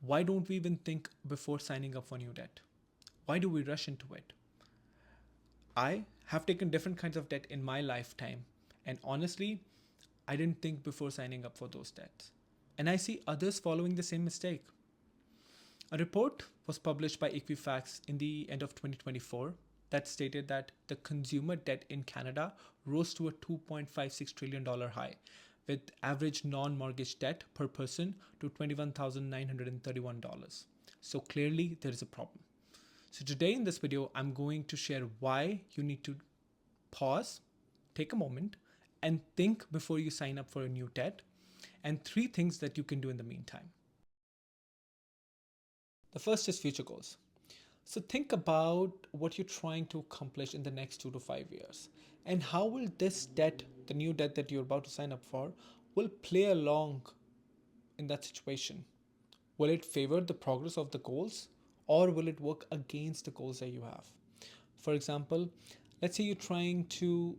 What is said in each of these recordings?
Why don't we even think before signing up for new debt? Why do we rush into it? I have taken different kinds of debt in my lifetime, and honestly, I didn't think before signing up for those debts. And I see others following the same mistake. A report was published by Equifax in the end of 2024 that stated that the consumer debt in Canada rose to a $2.56 trillion high, with average non mortgage debt per person to $21,931. So clearly, there is a problem. So, today in this video, I'm going to share why you need to pause, take a moment, and think before you sign up for a new debt, and three things that you can do in the meantime. The first is future goals. So think about what you're trying to accomplish in the next 2 to 5 years, and how will this debt, the new debt that you're about to sign up for, will play along in that situation. Will it favor the progress of the goals, or will it work against the goals that you have? For example, let's say you're trying to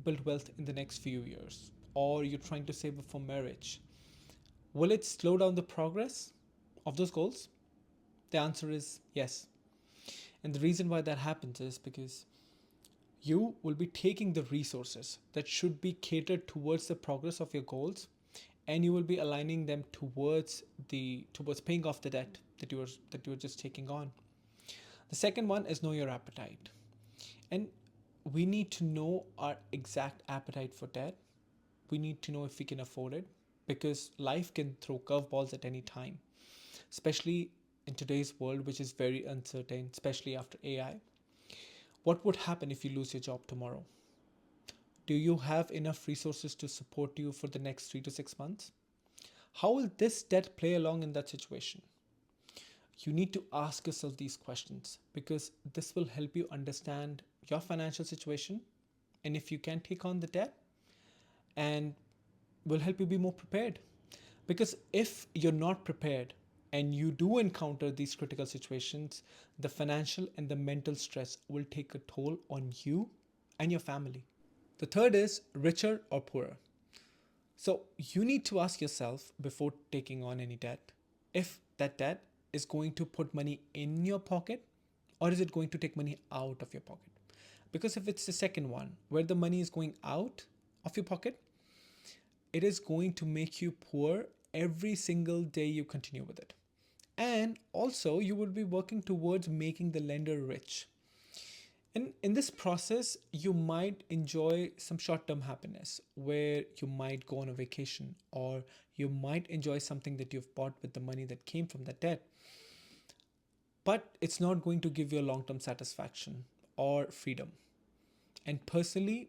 build wealth in the next few years, or you're trying to save up for marriage. Will it slow down the progress of those goals? The answer is yes. And the reason why that happens is because you will be taking the resources that should be catered towards the progress of your goals, and you will be aligning them towards paying off the debt that you are just taking on. The second one is know your appetite. And we need to know our exact appetite for debt. We need to know if we can afford it, because life can throw curveballs at any time, especially in today's world, which is very uncertain, especially after AI. What would happen if you lose your job tomorrow? Do you have enough resources to support you for the next 3 to 6 months? How will this debt play along in that situation? You need to ask yourself these questions, because this will help you understand your financial situation and if you can take on the debt, and will help you be more prepared. Because if you're not prepared and you do encounter these critical situations, the financial and the mental stress will take a toll on you and your family. The third is richer or poorer. So you need to ask yourself before taking on any debt if that debt is going to put money in your pocket, or is it going to take money out of your pocket? Because if it's the second one, where the money is going out of your pocket, it is going to make you poor every single day you continue with it. And also, you will be working towards making the lender rich. And in this process, you might enjoy some short term happiness, where you might go on a vacation, or you might enjoy something that you've bought with the money that came from that debt. But it's not going to give you a long term satisfaction or freedom. And personally,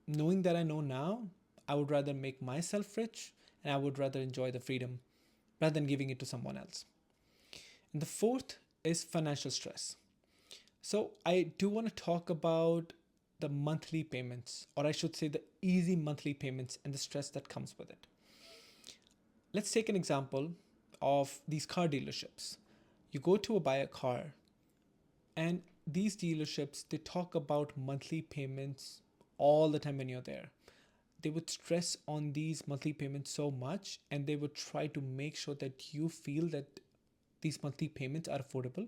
knowing that I know now, I would rather make myself rich, and I would rather enjoy the freedom rather than giving it to someone else. And the fourth is financial stress. So I do want to talk about the monthly payments, or I should say the easy monthly payments and the stress that comes with it. Let's take an example of these car dealerships. You go to buy a car, and these dealerships, they talk about monthly payments all the time when you're there. They would stress on these monthly payments so much, and they would try to make sure that you feel that these monthly payments are affordable.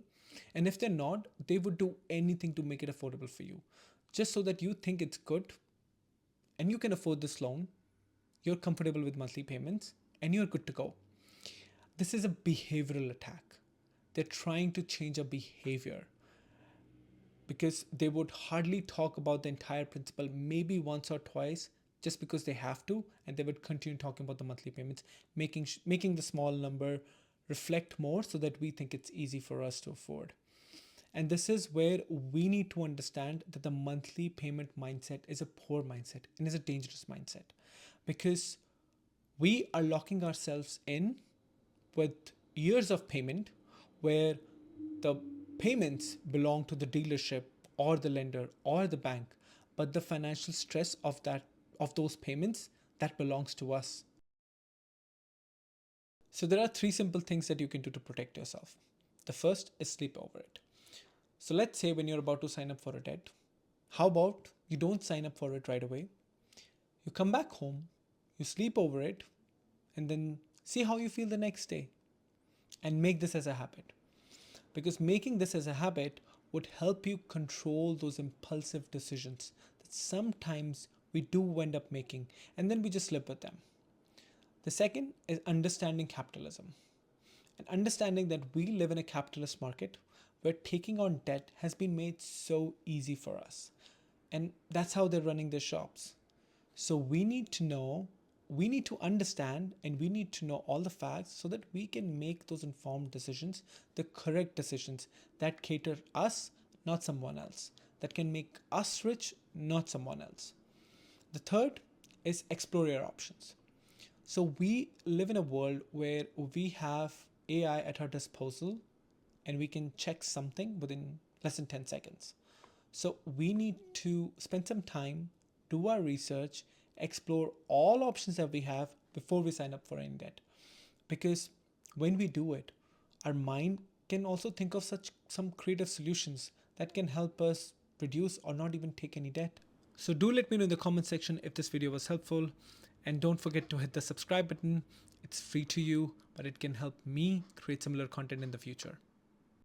And if they're not, they would do anything to make it affordable for you, just so that you think it's good and you can afford this loan, you're comfortable with monthly payments, and you're good to go. This is a behavioral attack. They're trying to change a behavior, because they would hardly talk about the entire principle, maybe once or twice, just because they have to, and they would continue talking about the monthly payments, making the small number reflect more so that we think it's easy for us to afford. And this is where we need to understand that the monthly payment mindset is a poor mindset and is a dangerous mindset, because we are locking ourselves in with years of payment where the payments belong to the dealership or the lender or the bank, but the financial stress of those payments, that belongs to us. So there are three simple things that you can do to protect yourself. The first is sleep over it. So let's say when you're about to sign up for a debt, how about you don't sign up for it right away? You come back home, you sleep over it, and then see how you feel the next day. and make this as a habit, because making this as a habit would help you control those impulsive decisions that sometimes we do end up making and then we just live with them. The second is understanding capitalism and understanding that we live in a capitalist market where taking on debt has been made so easy for us. And that's how they're running their shops. So we need to understand, and we need to know all the facts so that we can make those informed decisions, the correct decisions that cater us, not someone else, that can make us rich, not someone else. The third is explore your options. So we live in a world where we have AI at our disposal and we can check something within less than 10 seconds. So we need to spend some time, do our research, explore all options that we have before we sign up for any debt. Because when we do it, our mind can also think of such some creative solutions that can help us reduce or not even take any debt. So do let me know in the comment section if this video was helpful, and don't forget to hit the subscribe button. It's free to you, but it can help me create similar content in the future.